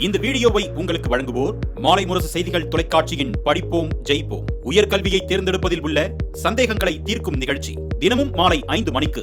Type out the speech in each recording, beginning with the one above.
இந்த வீடியோவை உங்களுக்கு வழங்குவோர் மாலை முரசு செய்திகள் தொலைக்காட்சியின் படிப்போம் ஜெயிப்போம் உயர்கல்வியை தேர்ந்தெடுப்பதில் உள்ள சந்தேகங்களை தீர்க்கும் நிகழ்ச்சி தினமும் மாலை 5 மணிக்கு.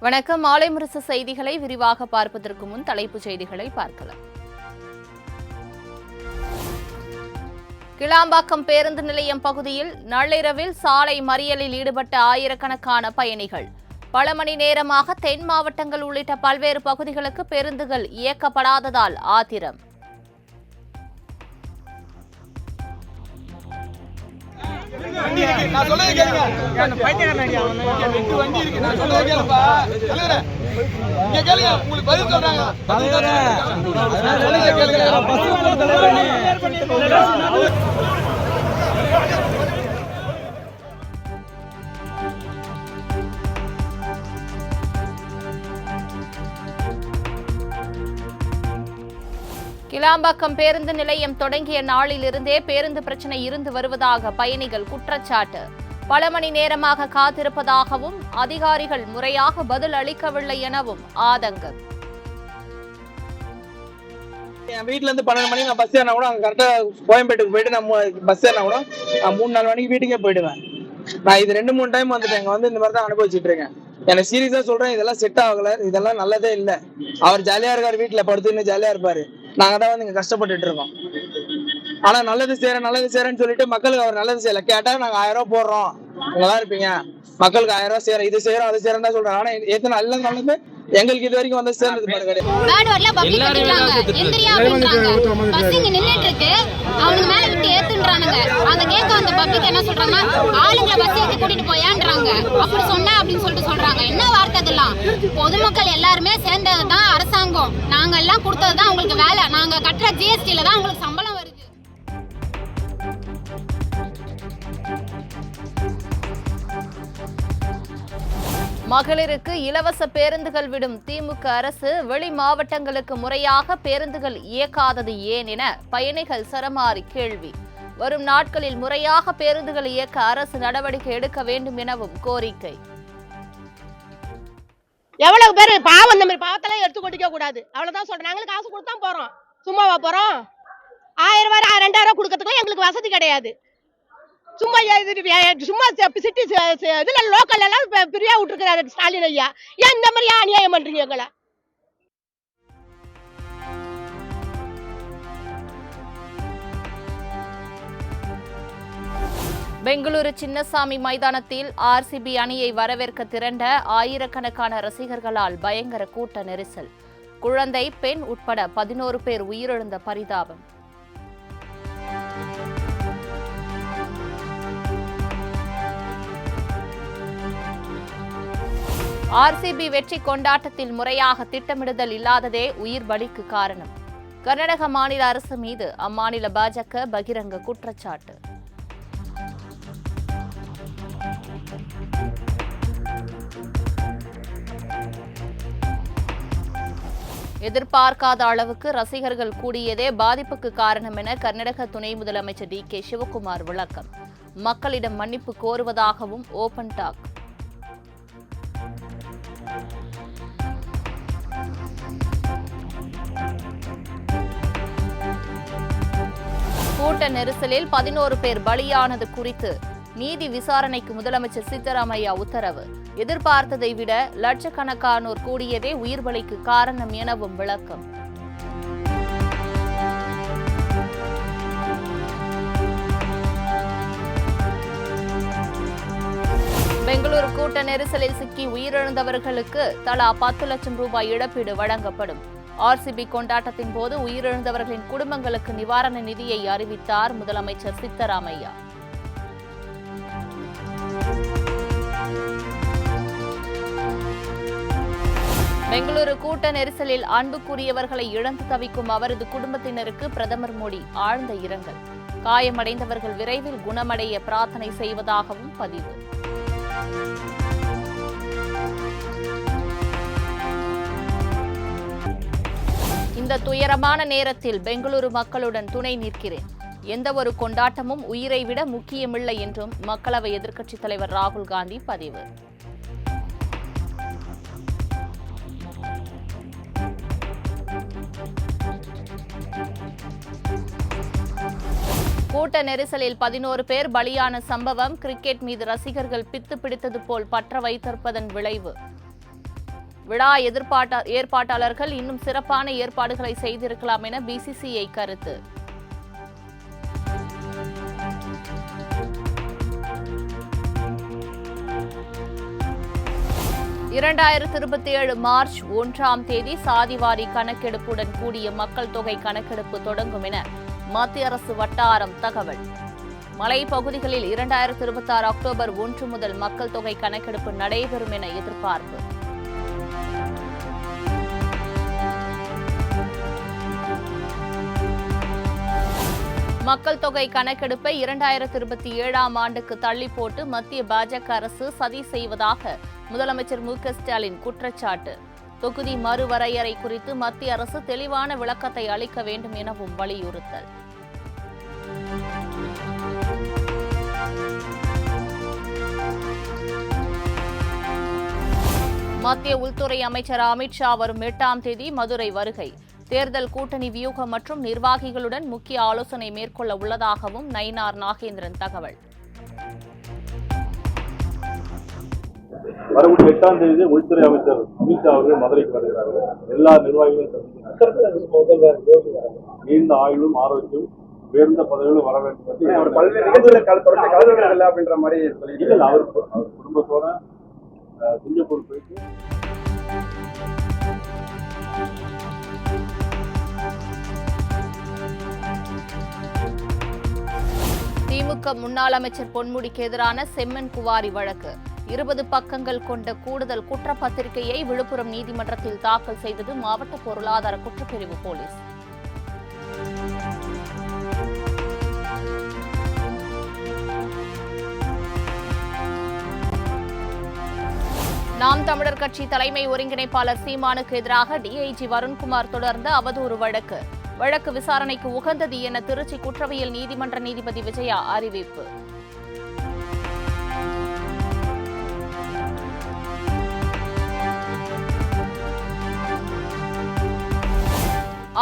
வணக்கம். மாலை முரசு செய்திகளை விரிவாக பார்ப்பதற்கு முன் தலைப்புச் செய்திகளை பார்க்கலாம். கிளாம்பாக்கம் பேருந்து நிலையம் பகுதியில் நள்ளிரவில் சாலை மறியலில் ஈடுபட்ட ஆயிரக்கணக்கான பயணிகள். பல மணி நேரமாக தென் மாவட்டங்கள் உள்ளிட்ட பல்வேறு பகுதிகளுக்கு பேருந்துகள் இயக்கப்படாததால் ஆத்திரம். கிளாம்பாக்கம் பேருந்து நிலையம் தொடங்கிய நாளிலிருந்தே பேருந்து பிரச்சினை இருந்து வருவதாக பயணிகள் குற்றச்சாட்டு. பல மணி நேரமாக காத்திருப்பதாகவும் அதிகாரிகள் முறையாக பதில் அளிக்கவில்லை எனவும் ஆதங்கம். என் வீட்டுல இருந்து 12 மணிக்கு நான் பஸ் ஏறினா கூட அங்க கரெக்டா கோயம்பேட்டுக்கு போயிட்டு நம்ம பஸ் ஏறினா கூட நான் 3-4 மணிக்கு வீட்டுக்கே போயிடுவேன். நான் இது 2-3 டைம் வந்துட்டேன். இங்க வந்து இந்த மாதிரி தான் அனுபவிச்சுட்டு இருக்கேன். எனக்கு சீரியஸா சொல்றேன், இதெல்லாம் செட் ஆகல, இதெல்லாம் நல்லதே இல்ல. அவர் ஜாலியா இருக்காரு, வீட்டுல படுத்துன்னு ஜாலியா இருப்பாரு. நாங்க தான் வந்து இங்க கஷ்டப்பட்டுட்டு இருக்கோம். ஆனா நல்லது செய்யறேன்னு சொல்லிட்டு மக்களுக்கு அவர் நல்லது செய்யல. கேட்டா நாங்க 1000 ரூபாய் போடுறோம், இங்கதான் இருப்பீங்க, மக்களுக்கு 1000 ரூபாய் செய்யறோம், இது செய்யறோம், அது செய்யறோம் தான் சொல்றாங்க. ஆனா எத்தனை நல்லது எங்களுக்கு இது வரைக்கும் வந்து சேர்ந்தது கிடையாது. என்ன சொல்றாங்க, ஆளுங்களை பஸ் ஏத்தி கூட்டிட்டு போயான்றாங்க. அப்படி சொன்ன அப்படின்னு சொல்லிட்டு சொல்றாங்க. என்ன வார்த்தை இதெல்லாம்? பொதுமக்கள் எல்லாருமே சேர்ந்ததுதான் அரசாங்கம். நாங்க எல்லாம் கொடுத்ததுதான் உங்களுக்கு வேலை. நாங்க கட்டுற ஜிஎஸ்டில தான் உங்களுக்கு சம்பளம் வருது. மகளிருக்கு இலவச பேருந்துகள் விடும் திமுக அரசு வெளி மாவட்டங்களுக்கு முறையாக பேருந்துகள் இயக்காதது ஏன் என பயணிகள் சரமாரி கேள்வி. வரும் நாட்களில் முறையாக பேருந்துகள் இயக்க அரசு நடவடிக்கை எடுக்க வேண்டும் எனவும் கோரிக்கை. எவ்வளவு பேர் பாவம், இந்த மாதிரி பாவத்தெல்லாம் எடுத்து கொட்டிக்க கூடாது. அவ்வளவுதான் சொல்றேன். நாங்களும் காசு கொடுத்தா போறோம், சும்மாவா போறோம்? 1000 ரூபாய் 2000 கொடுக்கறதுக்கும் எங்களுக்கு வசதி கிடையாது. சும்மா சிட்டி இதுல லோக்கல் எல்லாம் பிரியா விட்டுருக்கிறாரு ஸ்டாலின் ஐயா. ஏன் இந்த மாதிரி அநியாயம் பண்றீங்க எங்களை? பெங்களூரு சின்னசாமி மைதானத்தில் ஆர்சிபி அணியை வரவேற்க திரண்ட ஆயிரக்கணக்கான ரசிகர்களால் பயங்கர கூட்ட நெரிசல். குழந்தை, பெண் உட்பட 11 பேர் உயிரிழந்த பரிதாபம். ஆர்சிபி வெற்றி கொண்டாட்டத்தில் முறையாக திட்டமிடுதல் இல்லாததே உயிர் பலிக்கு காரணம். கர்நாடக மாநில அரசு மீது அம்மாநில பாஜக பகிரங்க குற்றச்சாட்டு. எதிர்பார்க்காத அளவுக்கு ரசிகர்கள் கூடியதே பாதிப்புக்கு காரணம் என கர்நாடக துணை முதலமைச்சர் DK சிவகுமார் விளக்கம். மக்களிடம் மன்னிப்பு கோருவதாகவும் ஓபன் டாக். கூட்ட நெரிசலில் 11 பேர் பலியானது குறித்து நீதி விசாரணைக்கு முதலமைச்சர் சித்தராமையா உத்தரவு. எதிர்பார்த்ததை விட லட்சக்கணக்கானோர் கூடியதே உயிர் பலிக்கு காரணம் எனவும் விளக்கம். பெங்களூரு கூட்ட நெரிசலில் சிக்கி உயிரிழந்தவர்களுக்கு தலா 10 லட்சம் ரூபாய் இழப்பீடு வழங்கப்படும். ஆர்சிபி கொண்டாட்டத்தின் போது உயிரிழந்தவர்களின் குடும்பங்களுக்கு நிவாரண நிதியை அறிவித்தார் முதலமைச்சர் சித்தராமையா. பெங்களூரு கூட்ட நெரிசலில் அன்புக்குரியவர்களை இழந்து தவிக்கும் அவரது குடும்பத்தினருக்கு பிரதமர் மோடி ஆழ்ந்த இரங்கல். காயமடைந்தவர்கள் விரைவில் குணமடைய பிரார்த்தனை செய்வதாகவும் பதிவு. இந்த துயரமான நேரத்தில் பெங்களூரு மக்களுடன் துணை நிற்கிறேன். எந்த ஒரு கொண்டாட்டமும் உயிரை விட முக்கியமில்லை என்றும் மக்களவை எதிர்க்கட்சித் தலைவர் ராகுல் காந்தி பதிவு. கூட்ட நெரிசலில் 11 பேர் பலியான சம்பவம் கிரிக்கெட் மீது ரசிகர்கள் பித்து பிடித்தது போல் பற்ற வைத்திருப்பதன் விளைவு. விழா ஏற்பாட்டாளர்கள் இன்னும் சிறப்பான ஏற்பாடுகளை செய்திருக்கலாம் என பிசிசிஐ கருத்து. மார்ச் 1 சாதிவாரி கணக்கெடுப்புடன் கூடிய மக்கள் தொகை கணக்கெடுப்பு தொடங்கும் என மத்திய அரசு வட்டாரம் தகவல். மலைப்பகுதிகளில் 2026 அக்டோபர் 1 முதல் மக்கள் தொகை கணக்கெடுப்பு நடைபெறும் என எதிர்பார்ப்பு. மக்கள் தொகை கணக்கெடுப்பை 2027 ஆண்டுக்கு தள்ளி போட்டு மத்திய பாஜக அரசு சதி செய்வதாக முதலமைச்சர் மு.க.ஸ்டாலின் குற்றச்சாட்டு. தொகுதி மறுவரையறை குறித்து மத்திய அரசு தெளிவான விளக்கத்தை அளிக்க வேண்டும் எனவும் வலியுறுத்தல். மத்திய உள்துறை அமைச்சர் அமித் ஷா வரும் 8 மதுரை வருகை. தேர்தல் கூட்டணி வியூகம் மற்றும் நிர்வாகிகளுடன் முக்கிய ஆலோசனை மேற்கொள்ள உள்ளதாகவும் நயினார் நாகேந்திரன் தகவல். வரும் 8 உள்துறை அமைச்சர் அமித் ஷா அவர்கள் மதுரைக்கு வருகிறார்கள். எல்லா நிர்வாகிகளும் நீண்ட ஆயுளும் ஆரோக்கியம் உயர்ந்த பதவிகளும் வர வேண்டும் என்று பல்வேறு நிகழ்ச்சிகள் அப்படின்ற மாதிரி அவர் குடும்பத்தோட சிங்கப்பூர் போயிட்டு திமுக முன்னாள் அமைச்சர் பொன்முடிக்கு எதிரான செம்மன் குவாரி வழக்கு. 20 பக்கங்கள் கொண்ட கூடுதல் குற்றப்பத்திரிகையை விழுப்புரம் நீதிமன்றத்தில் தாக்கல் செய்தது மாவட்ட பொருளாதார குற்றப்பிரிவு போலீஸ். நாம் தமிழர் கட்சி தலைமை ஒருங்கிணைப்பாளர் சீமானுக்கு எதிராக டிஐஜி வருண்குமார் தொடர்ந்த அவதூறு வழக்கு. வழக்கு விசாரணைக்கு உகந்தது என திருச்சி குற்றவியல் நீதிமன்ற நீதிபதி விஜயா அறிவிப்பு.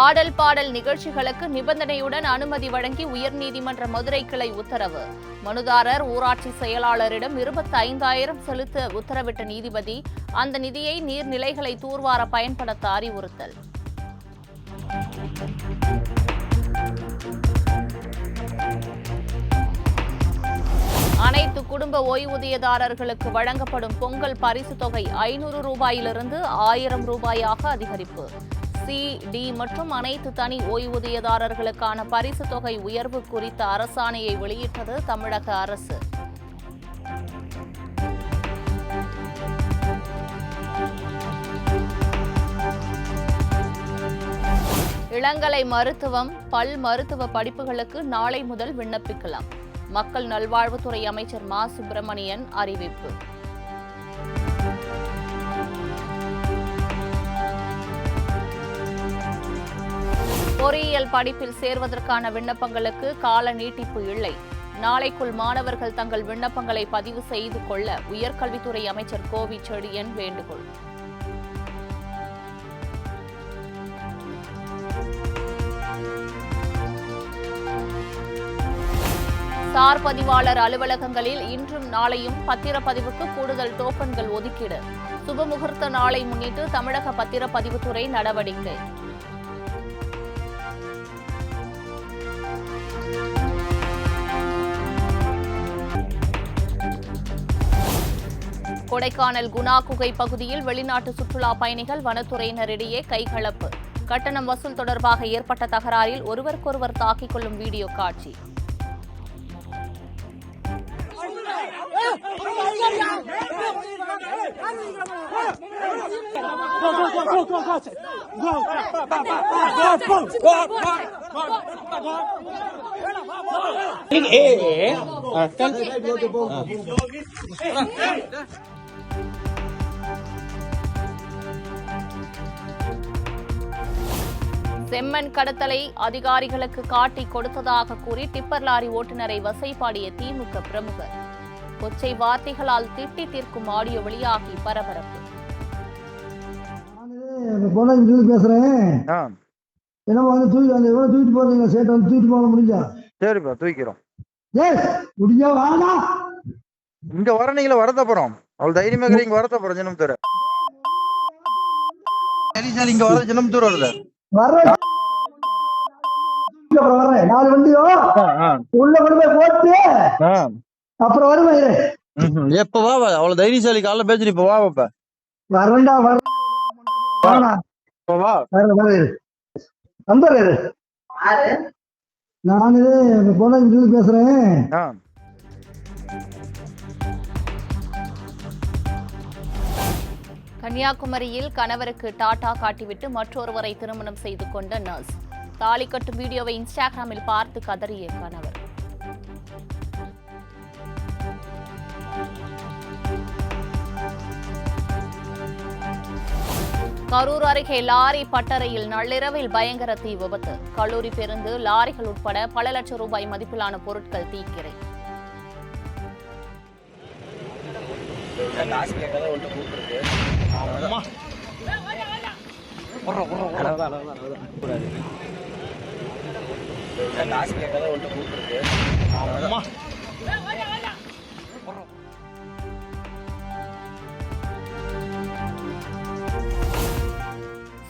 ஆடல் பாடல் நிகழ்ச்சிகளுக்கு நிபந்தனையுடன் அனுமதி வழங்கி உயர்நீதிமன்ற மதுரை கிளை உத்தரவு. மனுதாரர் ஊராட்சி செயலாளரிடம் 25,000 செலுத்த உத்தரவிட்ட நீதிபதி அந்த நிதியை நீர்நிலைகளை தூர்வார பயன்படுத்த அறிவுறுத்தல். அனைத்து குடும்ப ஓய்வூதியதாரர்களுக்கு வழங்கப்படும் பொங்கல் பரிசு தொகை 500 ரூபாயிலிருந்து 1000 ரூபாயாக அதிகரிப்பு. சி, டி மற்றும் அனைத்து தனி ஓய்வூதியதாரர்களுக்கான பரிசு தொகை உயர்வு குறித்த அரசாணையை வெளியிட்டது தமிழக அரசு. இளங்கலை மருத்துவம், பல் மருத்துவ படிப்புகளுக்கு நாளை முதல் விண்ணப்பிக்கலாம். மக்கள் நல்வாழ்வுத்துறை அமைச்சர் மா. சுப்பிரமணியன் அறிவிப்பு. பொறியியல் படிப்பில் சேர்வதற்கான விண்ணப்பங்களுக்கு கால நீட்டிப்பு இல்லை. நாளைக்குள் மாணவர்கள் தங்கள் விண்ணப்பங்களை பதிவு செய்து கொள்ள உயர்கல்வித்துறை அமைச்சர் கோவி செழியன் வேண்டுகோள். சார் பதிவாளர் அலுவலகங்களில் இன்றும் நாளையும் பத்திரப்பதிவுக்கு கூடுதல் டோக்கன்கள் ஒதுக்கீடு. சுபமுகூர்த்த நாளை முன்னிட்டு தமிழக பத்திரப்பதிவுத்துறை நடவடிக்கை. கொடைக்கானல் குணா குகை பகுதியில் வெளிநாட்டு சுற்றுலா பயணிகள் வனத்துறையினரிடையே கைகலப்பு. கட்டணம் வசூல் தொடர்பாக ஏற்பட்ட தகராறில் ஒருவருக்கொருவர் தாக்கிக் கொள்ளும் வீடியோ காட்சி. செம்மண் கடத்தலை அதிகாரிகளுக்கு காட்டி கொடுத்ததாக கூறி டிப்பர் லாரி ஓட்டுநரை வசைபாடிய திமுக பிரமுகர். கொச்சை வார்த்தைகளால் திட்டி தீர்க்கும் ஆடியோ வெளியாகி பரபரப்பு. பேசுறேன். என்னமா வந்து தூக்கிட்டு போறீங்க, சேட்டை வந்து தூக்கிட்டு போக முடிஞ்சா சரிப்பா தூக்கிறோம். இங்க வர நீங்கள வரதப்புறம் அவள் தைரியமா இங்க வரதப்புறம் ஜனம் தர இங்க வர ஜனம் தூரம் வருது. வரேன் 4 வண்டியோ உள்ள கொண்டு போய் போட்டு அப்புறம் வருவேன். எப்ப வா அவ்வளவு தைரியசாலி காலைல பேச்சு இப்ப வா பாப்ப வரண்டா வா வந்துடுறாரு. நானு போன பேசுறேன். கன்னியாகுமரியில் கணவருக்கு டாடா காட்டிவிட்டு மற்றொருவரை திருமணம் செய்து கொண்ட நர்ஸ். தாலி கட்டும் வீடியோவை இன்ஸ்டாகிராமில் பார்த்து கதறிய கணவர். கரூர் அருகே லாரி பட்டறையில் நள்ளிரவில் பயங்கர தீ விபத்து. கல்லூரி பேருந்து, லாரிகள் உட்பட பல லட்சம் ரூபாய் மதிப்பிலான பொருட்கள் தீக்கிரை.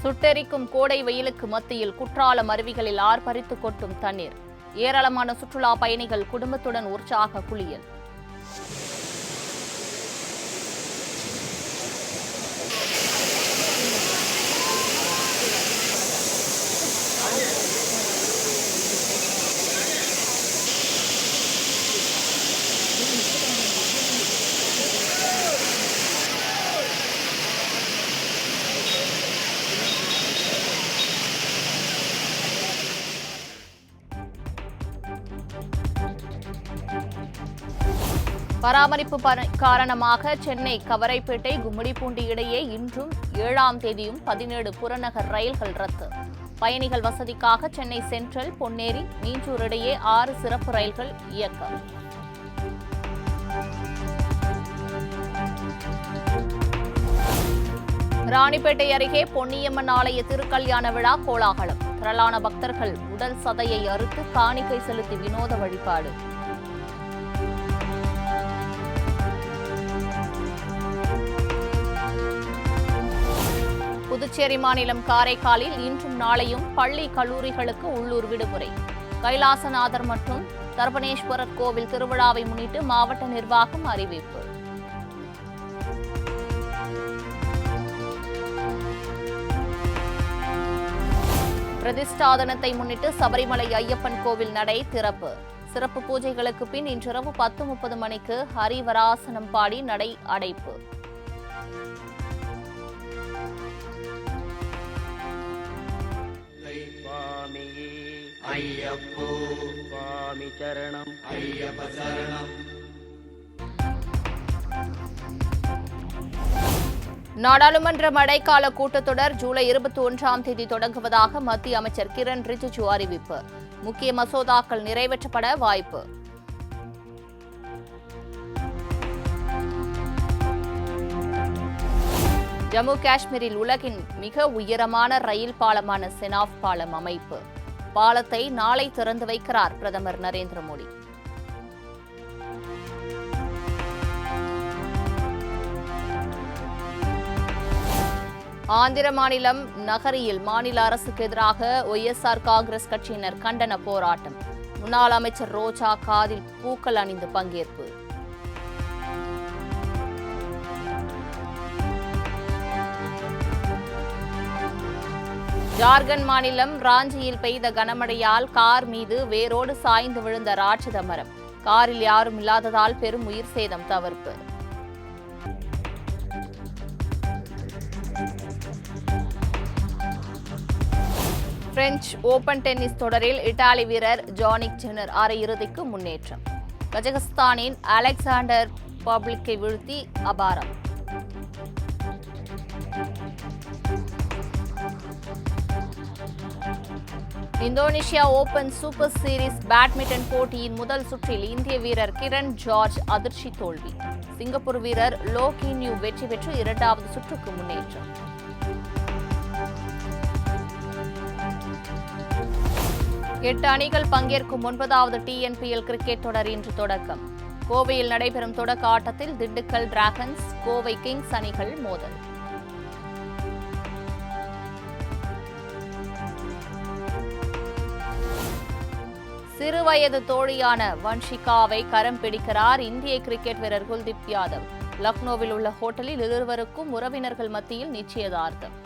சுட்டெரிக்கும் கோடை வெயிலுக்கு மத்தியில் குற்றாலம் அருவிகளில் ஆர்ப்பரித்து கொட்டும் தண்ணீர். ஏராளமான சுற்றுலா பயணிகள் குடும்பத்துடன் உற்சாக குளியல். பராமரிப்பு காரணமாக சென்னை கவரைப்பேட்டை கும்மிடிப்பூண்டி இடையே இன்றும் 7ஆம் தேதியும் 17 புறநகர் ரயில்கள் ரத்து. பயணிகள் வசதிக்காக சென்னை சென்ட்ரல், பொன்னேரி, மீஞ்சூர் இடையே 6 சிறப்பு ரயில்கள் இயக்கம். ராணிப்பேட்டை அருகே பொன்னியம்மன் ஆலய திருக்கல்யாண விழா கோலாகலம். திரளான பக்தர்கள் உடல் சதையை அறுத்து காணிக்கை செலுத்தி வினோத வழிபாடு. புதுச்சேரி மாநிலம் காரைக்காலில் இன்றும் நாளையும் பள்ளி கல்லூரிகளுக்கு உள்ளூர் விடுமுறை. கைலாசநாதர் மற்றும் தர்பணேஸ்வரர் கோவில் திருவிழாவை முன்னிட்டு மாவட்ட நிர்வாகம் அறிவிப்பு. பிரதிஷ்டாதனத்தை முன்னிட்டு சபரிமலை ஐயப்பன் கோவில் நடை திறப்பு. சிறப்பு பூஜைகளுக்கு பின் இன்றிரவு 10:30 மணிக்கு ஹரிவராசனம் பாடி நடை அடைப்பு. ஐயப்போ சுவாமி சரணம் ஐயப்ப சரணம். நாடாளுமன்ற மழைக்கால கூட்டத்தொடர் ஜூலை 21ஆம் தேதி தொடங்குவதாக மத்திய அமைச்சர் கிரண் ரிஜிஜு அறிவிப்பு. முக்கிய மசோதாக்கள் நிறைவேற்றப்பட வாய்ப்பு. ஜம்மு காஷ்மீரில் உலகின் மிக உயரமான ரயில் பாலமான செனாப் பாலம் அமைப்பு. பாலத்தை நாளை திறந்து வைக்கிறார் பிரதமர் நரேந்திர மோடி. ஆந்திர மாநிலம் நகரியில் மாநில அரசுக்கு எதிராக ஒய்எஸ்ஆர் காங்கிரஸ் கட்சியினர் கண்டன போராட்டம். முன்னாள் அமைச்சர் ரோஜா காதில் பூக்கள் அணிந்து பங்கேற்பு. ஜார்க்கண்ட் மாநிலம் ராஞ்சியில் பெய்த கனமழையால் கார் மீது வேரோடு சாய்ந்து விழுந்த ராட்சத மரம். காரில் யாரும் இல்லாததால் பெரும் உயிர் சேதம் தவிர்ப்பு. பிரெஞ்சு ஓபன் டென்னிஸ் தொடரில் இத்தாலி வீரர் ஜானிக் சின்னர் அரையிறுதிக்கு முன்னேற்றம். கஜகஸ்தானின் அலெக்சாண்டர் பப்ளிக்கை வீழ்த்தி அபாரம். Indonesia open super series badminton போட்டியின் முதல் சுற்றில் இந்திய வீரர் கிரண் ஜார்ஜ் அதிர்ச்சி தோல்வி. சிங்கப்பூர் வீரர் லோ கின் யூ வெற்றி பெற்று 2வது சுற்றுக்கு முன்னேற்றம். 8 அணிகள் பங்கேற்கும் 9வது TNPL கிரிக்கெட் தொடர் இன்று தொடக்கம். கோவையில் நடைபெறும் தொடக்க ஆட்டத்தில் திண்டுக்கல் டிராகன்ஸ், கோவை கிங்ஸ் அணிகள் மோதல். சிறுவயது தோழியான வன்ஷிகாவை கரம் பிடிக்கிறார் இந்திய கிரிக்கெட் வீரர் குல்தீப் யாதவ். லக்னோவில் உள்ள ஹோட்டலில் இருவருக்கும் உறவினர்கள் மத்தியில் நிச்சயதார்த்தம்.